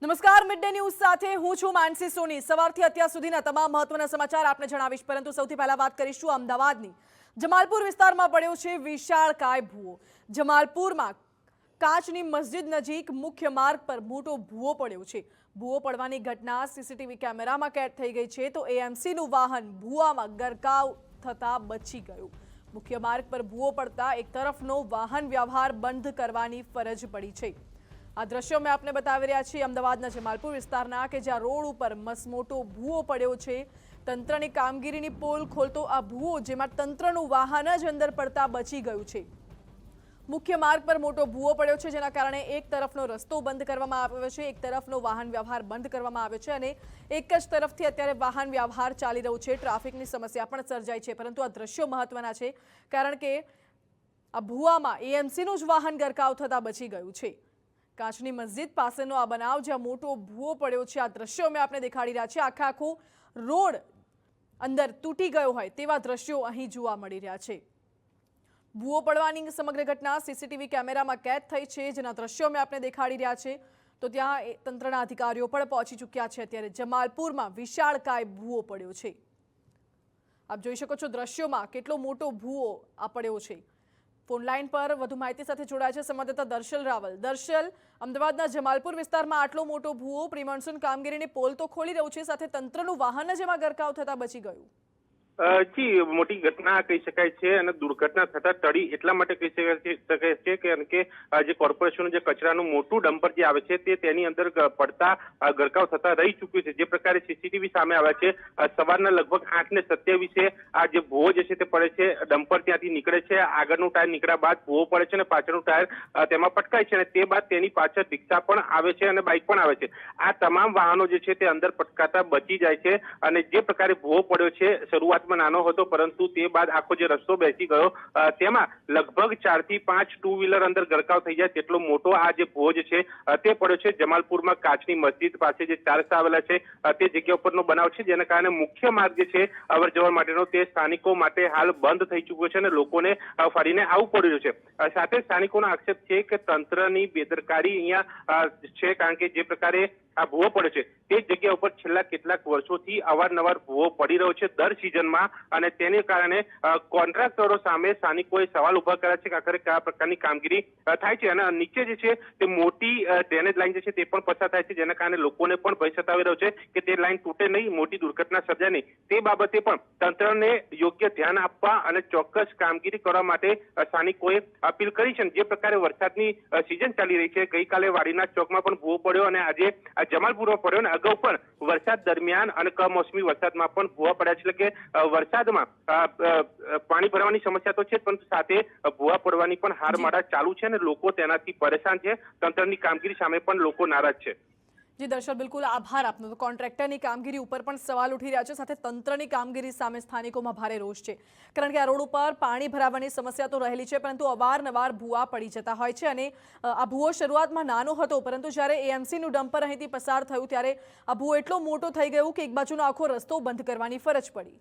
નમસ્કાર, mid day news સાથે હું છું માનસી સોની। સવારથી અત્યાર સુધીના તમામ મહત્વના સમાચાર આપને જણાવીશ, પરંતુ સૌથી પહેલા વાત કરીશું અમદાવાદની। જમાલપુર વિસ્તારમાં પડ્યો છે વિશાળકાય ભૂવો। જમાલપુરમાં કાચની મસ્જિદ નજીક મુખ્ય માર્ગ પર મોટો ભૂવો પડ્યો છે। ભૂવો પડવાની ઘટના સીસીટીવી કેમેરામાં કેદ થઈ ગઈ છે, તો એએમસીનું વાહન ભૂવામાં ગરકાવ થતા બચી ગયું। મુખ્ય માર્ગ પર ભૂવો પડતા એક તરફનો વાહન વ્યવહાર બંધ કરવાની ફરજ પડી છે। આ દ્રશ્યો મેં આપને બતાવી રહ્યા છીએ અમદાવાદના જમાલપુર વિસ્તારના, કે જ્યાં રોડ ઉપર મસમોટો ભૂવો પડ્યો છે। તંત્રની કામગીરીની પોલ ખોલતો આ ભૂવો, જેમાં તંત્રનું વાહન જ અંદર પડતા બચી ગયું છે। મુખ્ય માર્ગ પર મોટો ભૂવો પડ્યો છે, જેના કારણે એક તરફનો રસ્તો બંધ કરવામાં આવ્યો છે, એક તરફનો વાહન વ્યવહાર બંધ કરવામાં આવ્યો છે અને એક જ તરફથી અત્યારે વાહન વ્યવહાર ચાલી રહ્યો છે। ટ્રાફિકની સમસ્યા પણ સર્જાઈ છે, પરંતુ આ દ્રશ્યો મહત્વના છે, કારણ કે આ ભૂવામાં એએમસીનું જ વાહન ગરકાવ થતા બચી ગયું છે। કાચની મસ્જિદ પાસેનો આ બનાવ, જ્યાં મોટો ભૂવો પડ્યો છે, આ દ્રશ્યો મેં આપને દેખાડી રહ્યા છે। આખો રોડ અંદર તૂટી ગયો હોય તેવા દ્રશ્યો અહીં જોવા મળી રહ્યા છે। ભૂવો પડવાની સમગ્ર ઘટના સીસીટીવી કેમેરામાં કેદ થઈ છે, જેના દ્રશ્યો મેં આપને દેખાડી રહ્યા છે। તો ત્યાં તંત્રના અધિકારીઓ પણ પહોંચી ચૂક્યા છે। અત્યારે જમાલપુરમાં વિશાળકાય ભૂવો પડ્યો છે। આપ જોઈ શકો છો દ્રશ્યોમાં કેટલો મોટો ભૂવો આ પડ્યો છે। ફોન લાઈન પર વધુ માહિતી સાથે જોડાયા છે સંવાદદાતા દર્શલ રાવલ। દર્શલ, અમદાવાદના જમાલપુર વિસ્તારમાં આટલો મોટો ભૂવો પ્રી મોન્સૂન કામગીરીની પોલ તો ખોલી રહ્યું છે, સાથે તંત્રનું વાહન જ એમાં ગરકાવ થતા બચી ગયું। જી, મોટી ઘટના કહી શકાય છે અને દુર્ઘટના થતા ટળી એટલા માટે કહી શકાય છે કે જે કોર્પોરેશનનું જે કચરાનું મોટું ડમ્પર જે આવે છે તે તેની અંદર પડતા ગરકાવ થતા રહી ચૂક્યું છે। જે પ્રકારે સીસીટીવી સામે આવ્યા છે, સવારના લગભગ 8:27 આ જે ભૂવો જે છે તે પડે છે, ડમ્પર ત્યાંથી નીકળે છે, આગળનું ટાયર નીકળ્યા બાદ ભૂવો પડે છે અને પાછળનું ટાયર તેમાં પટકાય છે અને તે બાદ તેની પાછળ રિક્ષા પણ આવે છે અને બાઇક પણ આવે છે। આ તમામ વાહનો જે છે તે અંદર પટકાતા બચી જાય છે અને જે પ્રકારે ભૂવો પડ્યો છે, શરૂઆત નાનો હતો, પરંતુ તે બાદ આખો જે રસ્તો બેસી ગયો, તેમાં લગભગ 4 થી 5 ટુ વ્હીલર અંદર ગરકાવ થઈ જાય તેટલો મોટો આ જે ભૂવો જે છે તે પડ્યો છે। જમાલપુરમાં કાચની મસ્જિદ પાસે જે 4 રસ્તા આવેલા છે તે જગ્યા ઉપરનો બનાવ છે, જેના કારણે મુખ્ય માર્ગ જે છે અવર જવર માટેનો તે સ્થાનિકો માટે હાલ બંધ થઈ ચૂક્યો છે અને લોકોને ફરીને આવવું પડી રહ્યું છે। સાથે સ્થાનિકોનો આક્ષેપ છે કે તંત્રની બેદરકારી અહીંયા છે, કારણ કે જે પ્રકારે આ ભૂવો પડ્યો છે તે જગ્યા ઉપર છેલ્લા કેટલાક વર્ષોથી અવારનવાર ભૂવો પડી રહ્યો છે દર સિઝનમાં, અને તેને કારણે કોન્ટ્રાક્ટરો સામે સ્થાનિકોએ સવાલ ઉભા કર્યા છે કે આખરે કયા પ્રકારની કામગીરી થાય છે। અને નીચે જે છે તે મોટી ડ્રેનેજ લાઈન જે છે તે પણ પસાર થાય છે, જેના કારણે લોકોને પણ ભય સતાવી રહ્યો છે કે તે લાઈન તૂટે નહીં, મોટી દુર્ઘટના સર્જાય નહીં। તે બાબતે પણ તંત્રને યોગ્ય ધ્યાન આપવા અને ચોક્કસ કામગીરી કરવા માટે સ્થાનિકોએ અપીલ કરી છે। જે પ્રકારે વરસાદની સિઝન ચાલી રહી છે, ગઈકાલે વાડીના ચોકમાં પણ ભૂવો પડ્યો અને આજે જમાલપુરમાં પડ્યો, અને અગાઉ પણ વરસાદ દરમિયાન અને કમોસમી વરસાદમાં પણ ભૂવા પડ્યા છે। એટલે કે વરસાદમાં પાણી ભરવાની સમસ્યા તો છે, પરંતુ સાથે ભૂવા પડવાની પણ હારમાળા ચાલુ છે અને લોકો તેનાથી પરેશાન છે। તંત્રની કામગીરી સામે પણ લોકો નારાજ છે। જી દર્શક, બિલકુલ આભાર આપનો। તો કોન્ટ્રાક્ટરની કામગીરી ઉપર પણ સવાલ ઉઠી રહ્યા છે, સાથે તંત્રની કામગીરી સામે સ્થાનિકોમાં ભારે રોષ છે, કારણ કે આ રોડ ઉપર પાણી ભરાવાની સમસ્યા તો રહેલી છે, પરંતુ અવારનવાર ભૂવા પડી જતા હોય છે અને આ ભૂવો શરૂઆતમાં નાનો હતો, પરંતુ જ્યારે એએમસીનું ડમ્પર અહીંથી પસાર થયું ત્યારે આ ભૂવો એટલો મોટો થઈ ગયો કે એક બાજુનો આખો રસ્તો બંધ કરવાની ફરજ પડી।